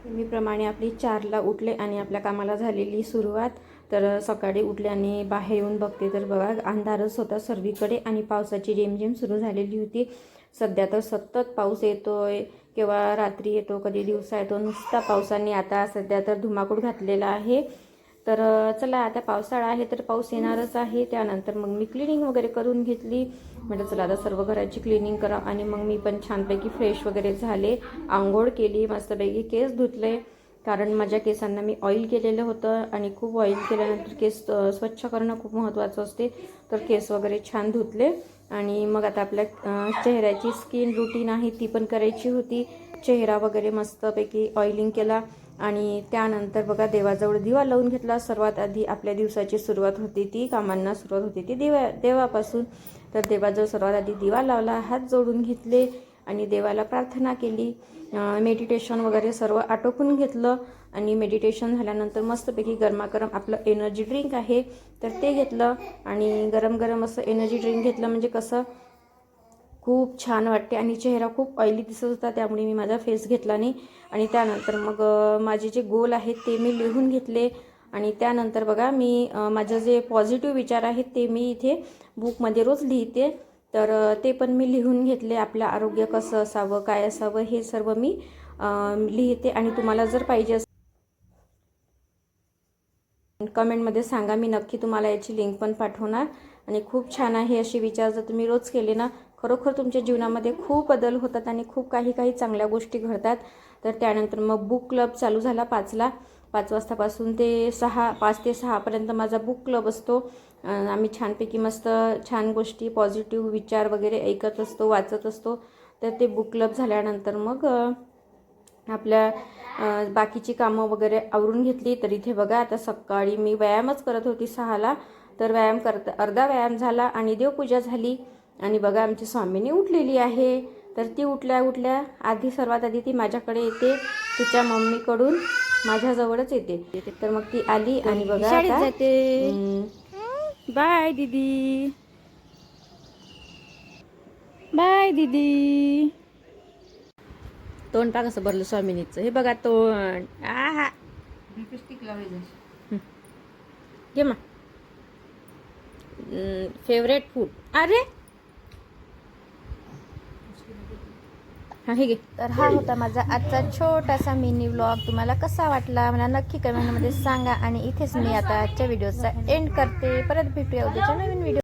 नेहमीप्रमाणे आपली 4ला उठले आणि आपल्या कामाला झालेली सुरुवात. तर सकाळी उठले आणि बाहेर येऊन बघते तर बघा अंधारच होता सर्वीकडे आणि पावसाची रिमझिम सुरू झालेली होती. सध्या तर सतत पाऊस येतोय, केव्हा रात्री येतो, कधी दिवसा येतो, नुसता पावसाने आता सध्या तर धुमाकूळ घातलेला आहे. तर चला आता पावसाळा आहे तर पाऊस येणारच आहे. त्यानंतर मग मी क्लिनिंग वगैरे करून घेतली. म्हटलं चला आता सर्व घराची क्लिनिंग करा आणि मग मी पण छानपैकी फ्रेश वगैरे झाले, आंघोळ केली, मस्तपैकी केस धुतले. कारण माझ्या केसांना मी ऑइल केलेलं होतं आणि खूप ऑइल केल्यानंतर केस स्वच्छ करणं खूप महत्त्वाचं असते. तर केस वगैरे छान धुतले आणि मग आता आपल्या चेहऱ्याची स्किन रुटीन आहे ती पण करायची होती. चेहरा वगैरे मस्तपैकी ऑइलिंग केला आणि त्यानंतर बघा देवाजवळ दिवा लावून घेतला. सर्वात आधी आपल्या दिवसाची सुरुवात होती ती, कामांना सुरुवात होती ती देवापासून. तर देवाजवळ सर्वात आधी दिवा लावला, हात जोडून घेतले आणि देवाला प्रार्थना केली. मेडिटेशन वगैरे सर्व आटोपून घेतलं आणि मेडिटेशन झाल्यानंतर मस्तपैकी गरमागरम आपलं एनर्जी ड्रिंक आहे तर ते घेतलं. आणि गरम गरम असं एनर्जी ड्रिंक घेतलं म्हणजे कसं खूप छान वाटते आणि चेहरा खूप ऑइली दिसत होता, त्यामुळे मी माझा फेस घेतला नाही. आणि त्यानंतर मग माझे जे गोल आहेत ते मी लिहून घेतले. आणि त्यानंतर बघा मी माझं जे पॉझिटिव्ह विचार आहेत ते मी इथे बुकमध्ये रोज लिहिते. तर ते पण मी लिहून घेतले. आपलं आरोग्य कसं असावं, काय असावं हे सर्व मी लिहिते. आणि तुम्हाला जर पाहिजे असेल कमेंटमध्ये सांगा, मी नक्की तुम्हाला याची लिंक पण पाठवणार. आणि खूप छान आहे असे विचार जर तुम्ही रोज केले ना, खरोखर तुमच्या जीवनामध्ये खूप बदल होतात आणि खूप काही चांगल्या गोष्टी घडतात. तर त्यानंतर मग बुक क्लब चालू झाला 5ला. 5 वाजतापासून ते 5 ते 6पर्यंत माझा बुक क्लब असतो. आम्ही छानपैकी मस्त छान गोष्टी पॉझिटिव्ह विचार वगैरे ऐकत असतो, वाचत असतो. तर ते बुक क्लब झाल्यानंतर मग आपल्या बाकीची कामं वगैरे आवरून घेतली. तर इथे बघा आता सकाळी मी व्यायामच करत होती 6ला. तर व्यायाम अर्धा व्यायाम झाला आणि देवपूजा झाली. आणि बघा आमची स्वामिनी उठलेली आहे. तर ती उठल्या आधी सर्वात आधी ती माझ्याकडे येते, तिच्या मम्मीकडून माझ्याजवळच येते. तर मग ती आली आणि बघा आता बाय दीदी, बाय दीदी. तोंड पा कसं भरलं स्वामिनीचं, हे बघा तोंड. आहा लिपस्टिक लावायचं घे मा. फेवरेट फूड, अरे हा हे घे. तर हा होता माझा आजचा छोटासा मिनी व्लॉग. तुम्हाला कसा वाटला मला नक्की कमेंटमध्ये सांगा. आणि इथेच मी आता आजच्या व्हिडिओचा एंड करते. परत भेटूया उद्याच्या नवीन व्हिडिओ.